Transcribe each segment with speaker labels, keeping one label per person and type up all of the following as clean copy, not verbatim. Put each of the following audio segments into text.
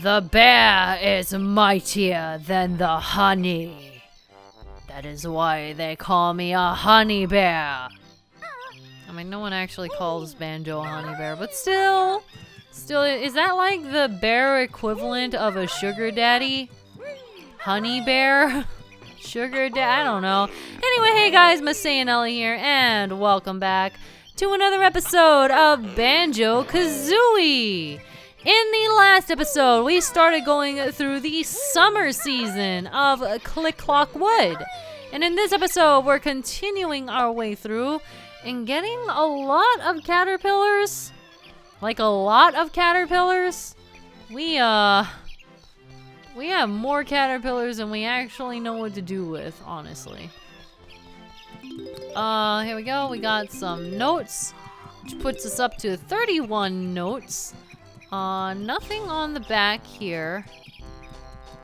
Speaker 1: The bear is mightier than the honey. That is why they call me a honey bear. I mean, no one actually calls Banjo a honey bear, but still, is that like the bear equivalent of a sugar daddy? Honey bear? Sugar daddy? I don't know. Anyway, hey guys, MasaeAnela here, and welcome back to another episode of Banjo-Kazooie. In the last episode, we started going through the summer season of Click Clock Wood. And in this episode, we're continuing our way through and getting a lot of caterpillars. Like a lot of caterpillars. We have more caterpillars than we actually know what to do with, honestly. Here we go. We got some notes, which puts us up to 31 notes. Nothing on the back here.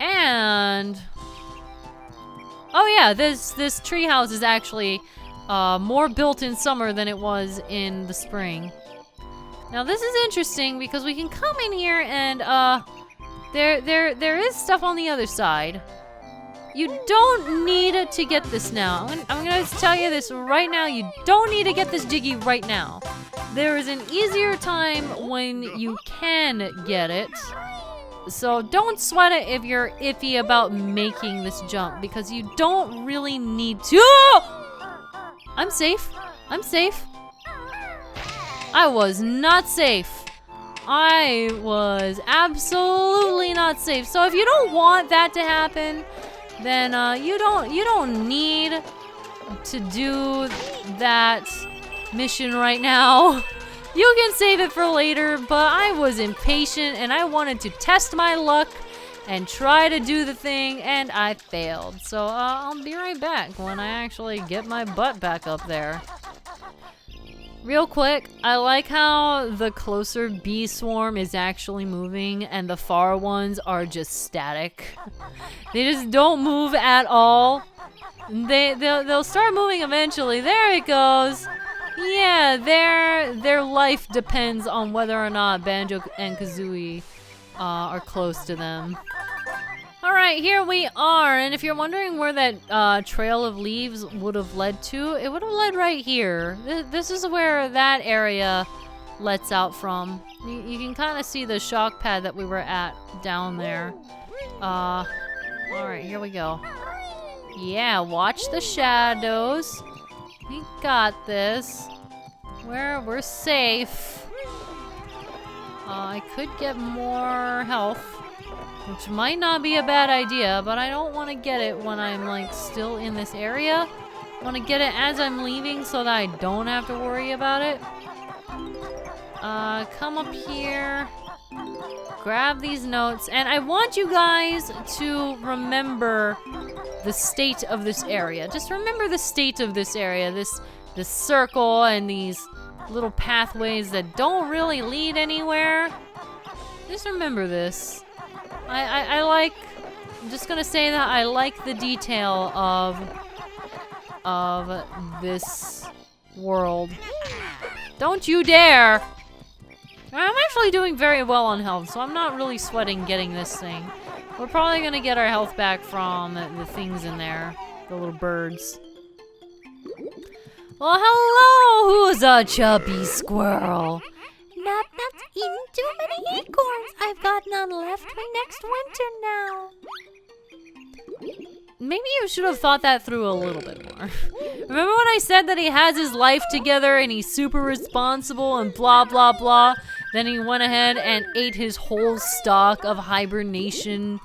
Speaker 1: And oh yeah, this treehouse is actually more built in summer than it was in the spring. Now this is interesting because we can come in here and there is stuff on the other side. You don't need to get this now. I'm gonna tell you this right now. You don't need to get this jiggy right now. There is an easier time when you can get it. So don't sweat it if you're iffy about making this jump, because you don't really need to. I'm safe. I'm safe. I was not safe. I was absolutely not safe. So if you don't want that to happen, then you don't need to do that mission right now. You can save it for later, but I was impatient and I wanted to test my luck and try to do the thing, and I failed. So I'll be right back when I actually get my butt back up there. Real quick, I like how the closer bee swarm is actually moving and the far ones are just static. They just don't move at all. They'll start moving eventually. There it goes. Yeah, their life depends on whether or not Banjo and Kazooie are close to them. Alright, here we are, and if you're wondering where that trail of leaves would have led to, it would have led right here. This is where that area lets out from. You can kind of see the shock pad that we were at down there. Alright, here we go. Yeah, watch the shadows. We got this. We're safe. I could get more health, which might not be a bad idea, but I don't want to get it when I'm like still in this area. I want to get it as I'm leaving so that I don't have to worry about it. Come up here, grab these notes, and I want you guys to remember the state of this area. Just remember the state of this area, this circle and these little pathways that don't really lead anywhere. Just remember this. I'm just gonna say that I like the detail of this world. Don't you dare! I'm actually doing very well on health, so I'm not really sweating getting this thing. We're probably gonna get our health back from the things in there, the little birds. Well, hello! Who's a chubby squirrel? Nut's eaten too many acorns. I've got none left for next winter now. Maybe you should have thought that through a little bit more. Remember when I said that he has his life together and he's super responsible and blah blah blah? Then he went ahead and ate his whole stock of hibernation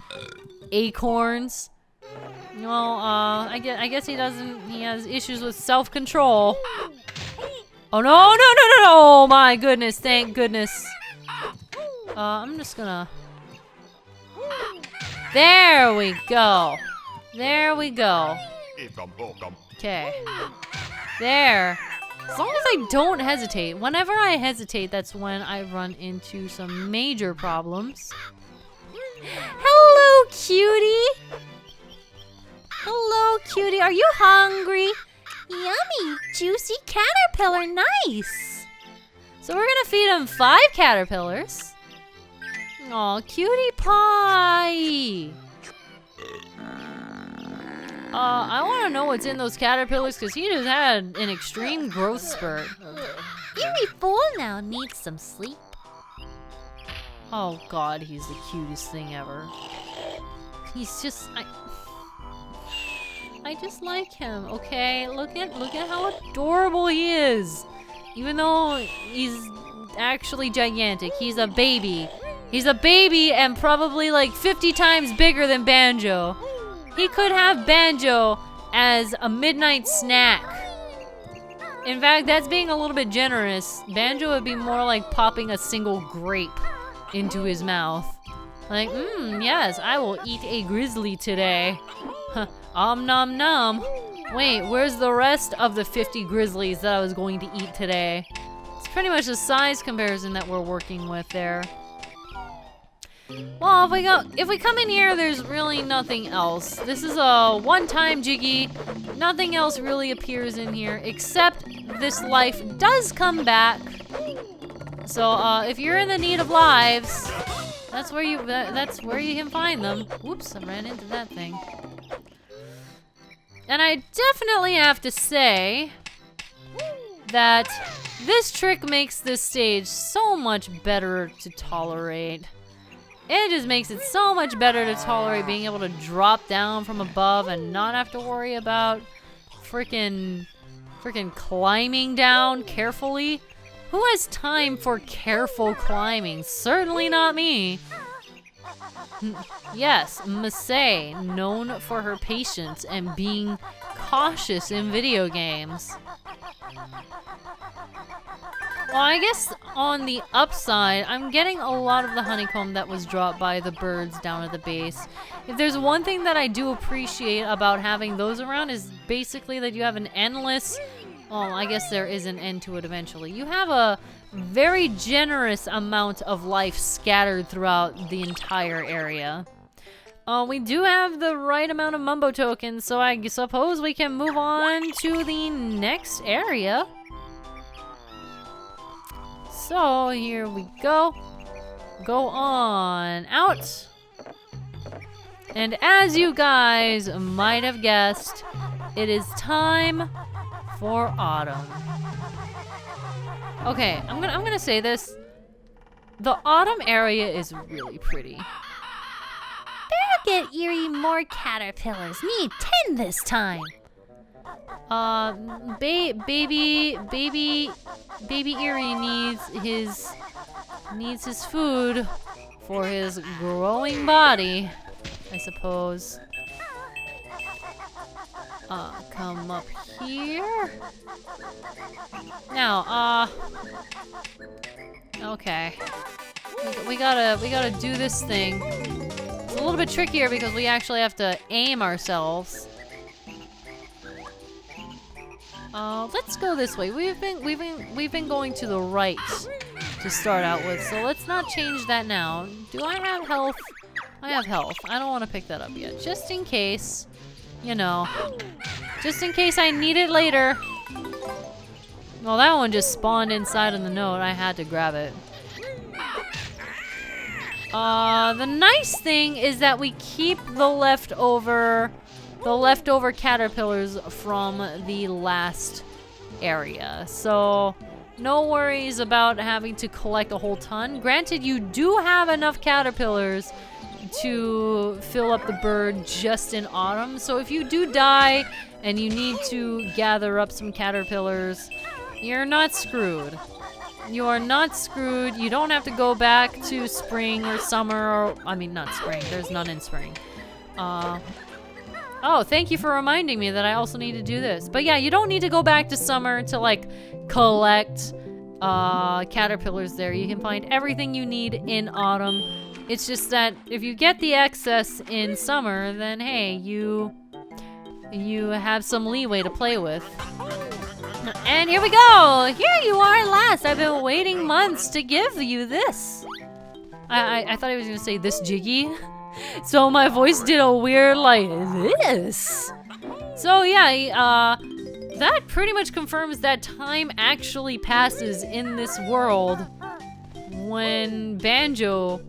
Speaker 1: acorns. Well, I guess he doesn't. He has issues with self-control. Oh no! Oh my goodness! Thank goodness. I'm just gonna. There we go. There we go. Okay. There. As long as I don't hesitate. Whenever I hesitate, that's when I run into some major problems. Hello, cutie. Hello, cutie. Are you hungry? Yummy, juicy caterpillar. Nice. So we're gonna feed him 5 caterpillars. Aw, cutie pie! I want to know what's in those caterpillars because he just had an extreme growth spurt.
Speaker 2: Eerie full now, needs some sleep.
Speaker 1: Oh god, he's the cutest thing ever. He's just, I just like him, okay? Look at how adorable he is. Even though he's actually gigantic, he's a baby. He's a baby and probably like 50 times bigger than Banjo. He could have Banjo as a midnight snack. In fact, that's being a little bit generous. Banjo would be more like popping a single grape into his mouth. Like, yes, I will eat a grizzly today. Om nom nom. Wait, where's the rest of the 50 grizzlies that I was going to eat today? It's pretty much the size comparison that we're working with there. Well, if we come in here, there's really nothing else. This is a one-time jiggy. Nothing else really appears in here, except this life does come back. So, if you're in the need of lives, that's where you can find them. Whoops, I ran into that thing. And I definitely have to say that this trick makes this stage so much better to tolerate. It just makes it so much better to tolerate being able to drop down from above and not have to worry about freaking climbing down carefully. Who has time for careful climbing? Certainly not me. Yes, Masae, known for her patience and being cautious in video games. Well, I guess on the upside, I'm getting a lot of the honeycomb that was dropped by the birds down at the base. If there's one thing that I do appreciate about having those around is basically that you have an endless... Well, I guess there is an end to it eventually. You have a very generous amount of life scattered throughout the entire area. We do have the right amount of Mumbo tokens, so I suppose we can move on to the next area. So, here we go. Go on out. And as you guys might have guessed, it is time for autumn. Okay, I'm gonna say this. The autumn area is really pretty.
Speaker 2: Better get Eerie more caterpillars. Need 10 this time.
Speaker 1: Baby Eerie needs his food for his growing body, I suppose. Come up here. Now, okay. We gotta do this thing. It's a little bit trickier because we actually have to aim ourselves. Let's go this way. We've been going to the right to start out with, so let's not change that now. Do I have health? I have health. I don't want to pick that up yet, just in case. You know, just in case I need it later. Well, that one just spawned inside of the note. I had to grab it. The nice thing is that we keep the leftover caterpillars from the last area. So, no worries about having to collect a whole ton. Granted, you do have enough caterpillars to fill up the bird just in autumn. So if you do die and you need to gather up some caterpillars, you're not screwed. You are not screwed. You don't have to go back to spring or summer, or I mean not spring. There's none in spring. Oh, thank you for reminding me that I also need to do this. But yeah, you don't need to go back to summer to like collect caterpillars there. You can find everything you need in autumn. It's just that if you get the excess in summer, then hey, you have some leeway to play with. And here we go! Here you are at last! I've been waiting months to give you this. I thought I was gonna say this jiggy. So my voice did a weird like this. So yeah, that pretty much confirms that time actually passes in this world when Banjo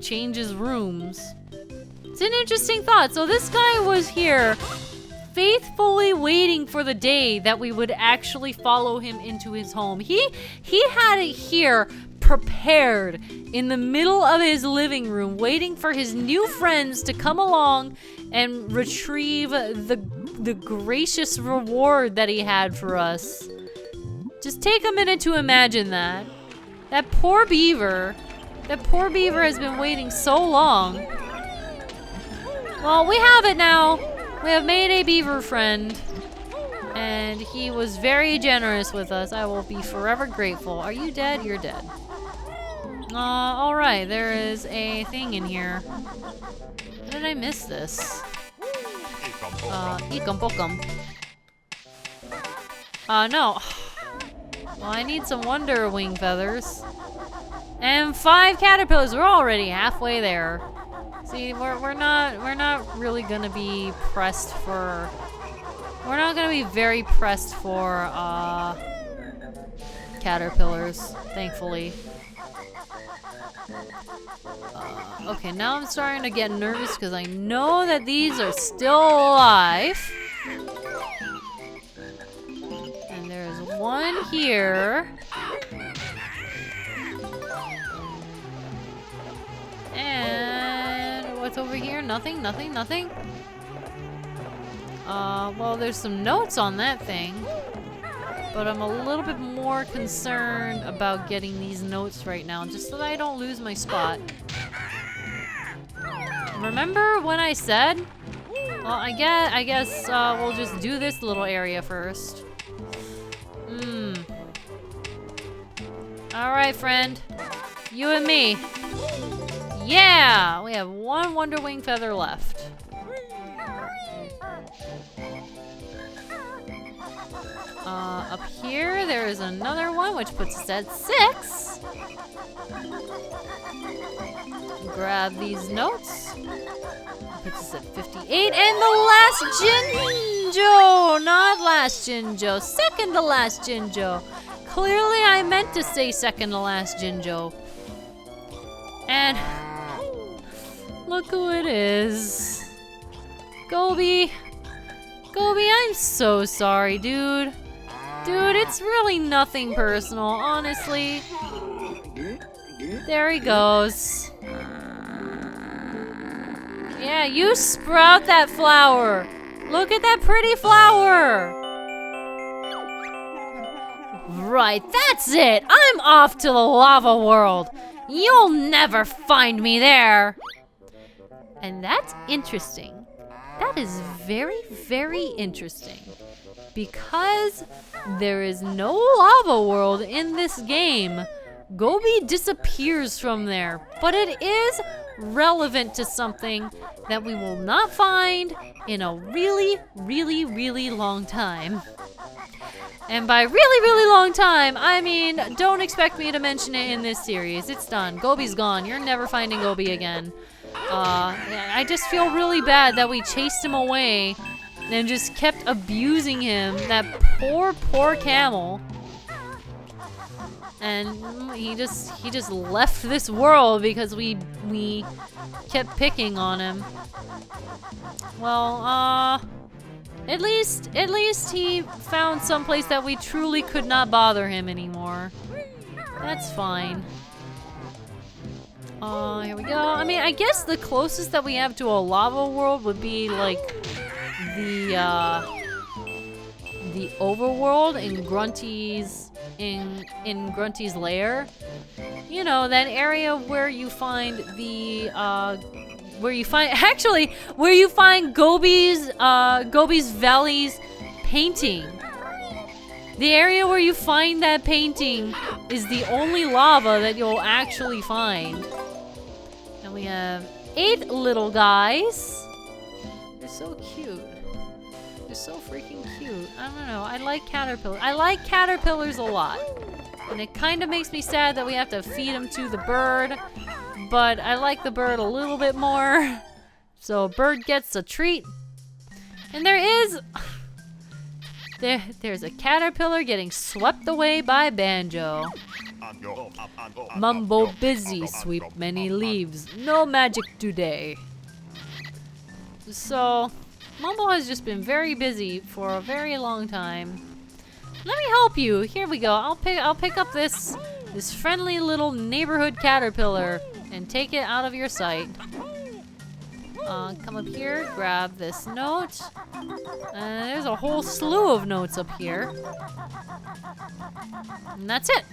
Speaker 1: changes rooms. It's an interesting thought. So this guy was here faithfully waiting for the day that we would actually follow him into his home. He had it here prepared in the middle of his living room, waiting for his new friends to come along and retrieve the gracious reward that he had for us. Just take a minute to imagine that. That poor beaver has been waiting so long. Well, we have it now. We have made a beaver friend, and he was very generous with us. I will be forever grateful. Are you dead? You're dead. Alright, there is a thing in here. How did I miss this? Eekum bookum. No. Well, I need some wonder wing feathers. And 5 caterpillars. We're already halfway there. See, we're not really gonna be pressed for. We're not gonna be very pressed for caterpillars, thankfully. Okay, now I'm starting to get nervous because I know that these are still alive. And there's one here. And what's over here? Nothing, nothing, nothing. Well, there's some notes on that thing. But I'm a little bit more concerned about getting these notes right now, just so that I don't lose my spot. Remember when I said? Well, I guess we'll just do this little area first. Alright, friend. You and me. Yeah! We have 1 Wonder Wing feather left. Up here, there is another one, which puts us at 6. Grab these notes. Puts us at 58. And the last Jinjo! Not last Jinjo. Second to last Jinjo. Clearly, I meant to say second to last Jinjo. And look who it is. Gobi. Gobi, I'm so sorry, dude. Dude, it's really nothing personal, honestly. There he goes. Yeah, you sprout that flower. Look at that pretty flower. Right, that's it. I'm off to the lava world. You'll never find me there. And that's interesting. That is very, very interesting. Because there is no lava world in this game, Gobi disappears from there. But it is relevant to something that we will not find in a really, really, really long time. And by really, really long time, I mean, don't expect me to mention it in this series. It's done. Gobi's gone. You're never finding Gobi again. I just feel really bad that we chased him away and just kept abusing him. That poor, poor camel. And he just left this world because we kept picking on him. Well, at least he found someplace that we truly could not bother him anymore. That's fine. Here we go. I mean, I guess the closest that we have to a lava world would be like the overworld in Grunty's Grunty's lair. You know, that area where you find the where you find Gobi's Valley's painting. The area where you find that painting is the only lava that you'll actually find. And we have 8 little guys. They're so cute. They're so freaking cute. I don't know. I like caterpillars. I like caterpillars a lot. And it kind of makes me sad that we have to feed them to the bird. But I like the bird a little bit more. So bird gets a treat. And there's a caterpillar getting swept away by Banjo. Mumbo busy, sweep many leaves. No magic today. So, Mumbo has just been very busy for a very long time. Let me help you. Here we go. I'll pick up this friendly little neighborhood caterpillar and take it out of your sight. Come up here, grab this note. There's a whole slew of notes up here. And that's it.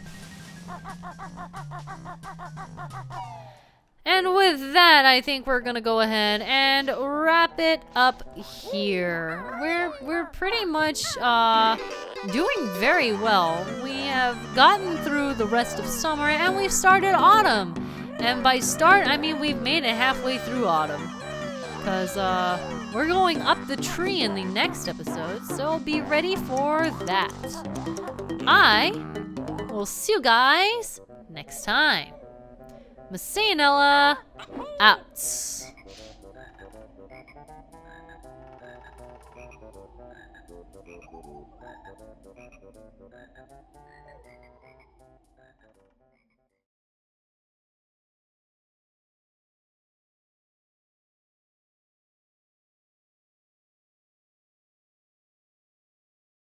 Speaker 1: And with that, I think we're gonna go ahead and wrap it up here. We're pretty much doing very well. We have gotten through the rest of summer and we've started autumn. And by start, I mean we've made it halfway through autumn. Because we're going up the tree in the next episode, so be ready for that. I will see you guys next time. MasaeAnela out.